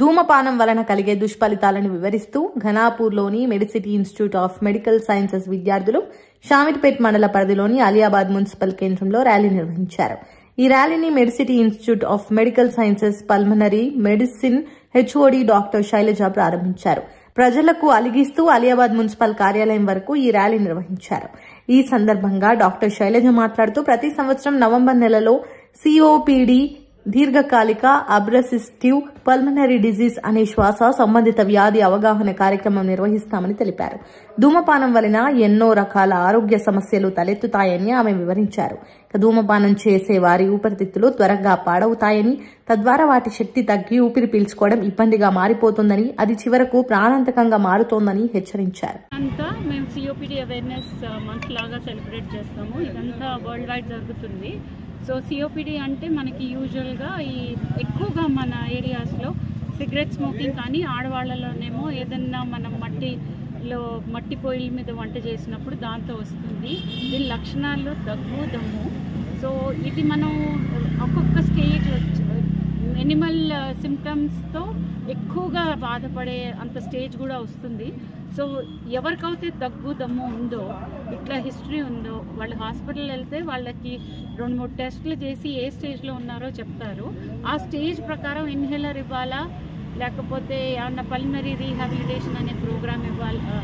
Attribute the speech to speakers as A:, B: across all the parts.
A: ధూమపానం వలన కలిగే దుష్ఫలితాలను వివరిస్తూ ఘనాపూర్లోని medicity institute of medical sciences విద్యార్థులు షామీర్పేట్ మండల పరిధిలోని అలియాబాద్ మున్సిపల్ కేంద్రంలో ర్యాలీ నిర్వహించారు. ఈ ర్యాలీని Medicity institute of medical sciences pulmonary medicine HOD doctor Sailaja ప్రారంభించారు. ప్రజలకు అలిగిస్తూ అలియాబాద్ మున్సిపల్ కార్యాలయం వరకు ఈ ర్యాలీ నిర్వహించారు. ఈ సందర్భంగా డాక్టర్ శైలజ మాట్లాడుతూ ప్రతి సంవత్సరం నవంబర్ నెలలో సిఓపిడి దీర్ఘకాలిక అబ్రెసిస్టివ్ పల్మనరీ డిజీజ్ అనే శ్వాస సంబంధిత వ్యాధి అవగాహన కార్యక్రమం నిర్వహిస్తామని తెలిపారు. ధూమపానం వలన ఎన్నో రకాల ఆరోగ్య సమస్యలు తలెత్తుతాయని ఆమె వివరించారు. ధూమపానం చేసే వారి ఊపిరితిత్తులు త్వరగా పాడవుతాయని, తద్వారా వాటి శక్తి తగ్గి ఊపిరి పీల్చుకోవడం ఇబ్బందిగా మారిపోతుందని, అది చివరకు ప్రాణాంతకంగా మారుతోందని హెచ్చరించారు.
B: మేము సిఓపిడి అవేర్నెస్ మంత్ లాగా సెలబ్రేట్ చేస్తాము. ఇదంతా వరల్డ్ వైడ్ జరుగుతుంది. సో సిఓపిడి అంటే మనకి యూజువల్గా ఎక్కువగా మన ఏరియాస్లో సిగరెట్ స్మోకింగ్ కానీ ఆడవాళ్ళలోనేమో ఏదన్నా మనం మట్టి పొయ్యిల మీద వంట చేసినప్పుడు దాంతో వస్తుంది. దీని లక్షణాలు దగ్గు, దమ్ము. సో ఇది మనం ఒక్కొక్క స్టేజ్ మినిమల్ సిమ్టమ్స్తో ఎక్కువగా బాధపడే అంత స్టేజ్ కూడా వస్తుంది. సో ఎవరికైతే దగ్గు దమ్ము ఉందో, ఇట్లా హిస్టరీ ఉందో, వాళ్ళు హాస్పిటల్ వెళ్తే వాళ్ళకి 2-3 టెస్టులు చేసి ఏ స్టేజ్లో ఉన్నారో చెప్తారు. ఆ స్టేజ్ ప్రకారం ఇన్హేలర్ ఇవ్వాలా, లేకపోతే ఏమన్నా పల్మనరీ రీహాబిలిటేషన్ అనే ప్రోగ్రామ్ ఇవ్వాలా,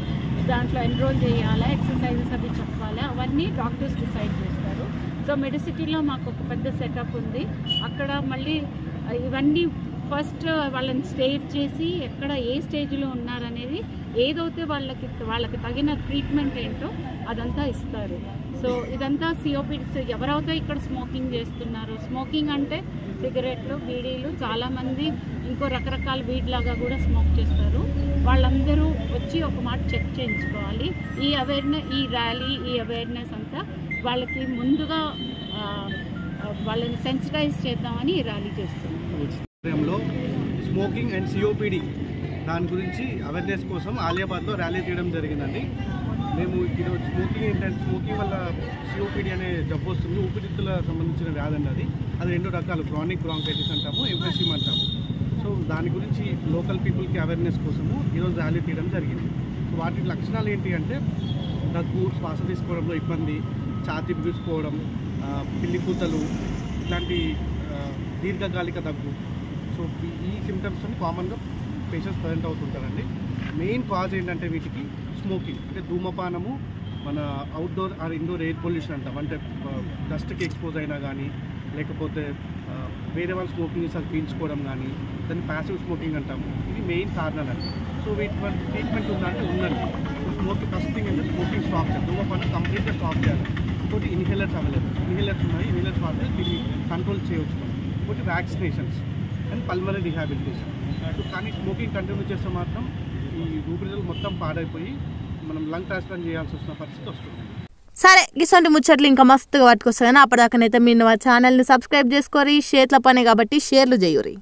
B: దాంట్లో ఎన్రోల్ చేయాలా, ఎక్సర్సైజెస్ అవి చెప్పాలా, అవన్నీ డాక్టర్స్ డిసైడ్ చేస్తారు. సో మెడిసిటీలో మాకు ఒక పెద్ద సెటప్ ఉంది. అక్కడ మళ్ళీ ఇవన్నీ ఫస్ట్ వాళ్ళని స్టేజ్ చేసి ఎక్కడ ఏ స్టేజ్లో ఉన్నారనేది, ఏదైతే వాళ్ళకి తగిన ట్రీట్మెంట్ ఏంటో అదంతా ఇస్తారు. సో ఇదంతా సిఓపిడి ఎవరైతే ఇక్కడ స్మోకింగ్ చేస్తున్నారో, స్మోకింగ్ అంటే సిగరెట్లు, బీడీలు, చాలామంది ఇంకో రకరకాల వీడ్ లాగా కూడా స్మోక్ చేస్తారు. వాళ్ళందరూ వచ్చి ఒక మాట చెక్ చేయించుకోవాలి. ఈ ర్యాలీ, ఈ అవేర్నెస్ అంతా వాళ్ళకి ముందుగా వాళ్ళని సెన్సిటైజ్ చేద్దామని ఈ ర్యాలీ చేస్తున్నాం.
C: స్మోకింగ్ అండ్ సిఓపిడి దాని గురించి అవేర్నెస్ కోసం ఆలియాబాద్లో ర్యాలీ తీయడం జరిగిందండి. మేము ఈరోజు స్మోకింగ్ వల్ల సిఓపిడి అనే జబ్బు వస్తుంది. ఊపిరితిత్తుల సంబంధించిన వ్యాధి అండి. అది 2 రకాలు, క్రానిక్ బ్రాంకైటిస్ అంటాము, ఎంఫెసిమ్ అంటాము. సో దాని గురించి లోకల్ పీపుల్కి అవేర్నెస్ కోసము ఈరోజు ర్యాలీ తీయడం జరిగింది. సో వాటి లక్షణాలు ఏంటి అంటే దగ్గు, శ్వాస తీసుకోవడంలో ఇబ్బంది, ఛాతీ బిగుసుకోవడం, పిల్లి కూతలు, ఇట్లాంటి దీర్ఘకాలిక దగ్గు. సో ఈ సిమ్టమ్స్ కామన్గా పేషెంట్స్ ప్రజెంట్ అవుతుంటారండి. మెయిన్ కాజ్ ఏంటంటే వీటికి స్మోకింగ్, అంటే ధూమపానము, మన outdoor or indoor air pollution అంటాం. అంటే డస్ట్కి ఎక్స్పోజ్ అయినా కానీ, లేకపోతే వేరే వాళ్ళు స్మోకింగ్ చేసి అది పీల్చుకోవడం కానీ, దాన్ని ప్యాసివ్ స్మోకింగ్ అంటాము. ఇది మెయిన్ కారణాలండి. సో వీటి ట్రీట్మెంట్ ఉందంటే ఉందండి. సో స్మోకింగ్ ఫస్ట్ థింగ్ అంటే స్మోకింగ్ స్టాప్ చేయాలి, ధూమపానం కంప్లీట్గా స్టాప్ చేయాలి. ఇంకోటి ఇన్హేలర్స్ అవైలబుల్, ఇన్హేలర్స్ ఉన్నాయి, ఇన్హేలర్స్ వాడితే దీన్ని కంట్రోల్ చేయవచ్చు. ఇంకోటి వ్యాక్సినేషన్స్ అండ్ పల్మనరీ రీహాబిలిటేషన్. కానీ స్మోకింగ్ కంటిన్యూ చేస్తే మాత్రం ఈ ఊపిరితిత్తులు మొత్తం పాడైపోయి మనం లంగ్ ట్రాన్స్ప్లాంట్ చేయాల్సి వస్తున్న పరిస్థితి వస్తుంది.
A: సరే, ఇటువంటి ముచ్చట్లు ఇంకా మస్తుగా పట్టుకొస్తాయి. కానీ అప్పటిదాకానైతే మీరు మా ఛానల్ని సబ్స్క్రైబ్ చేసుకోరి. షేర్ల పనే కాబట్టి షేర్లు చేయురి.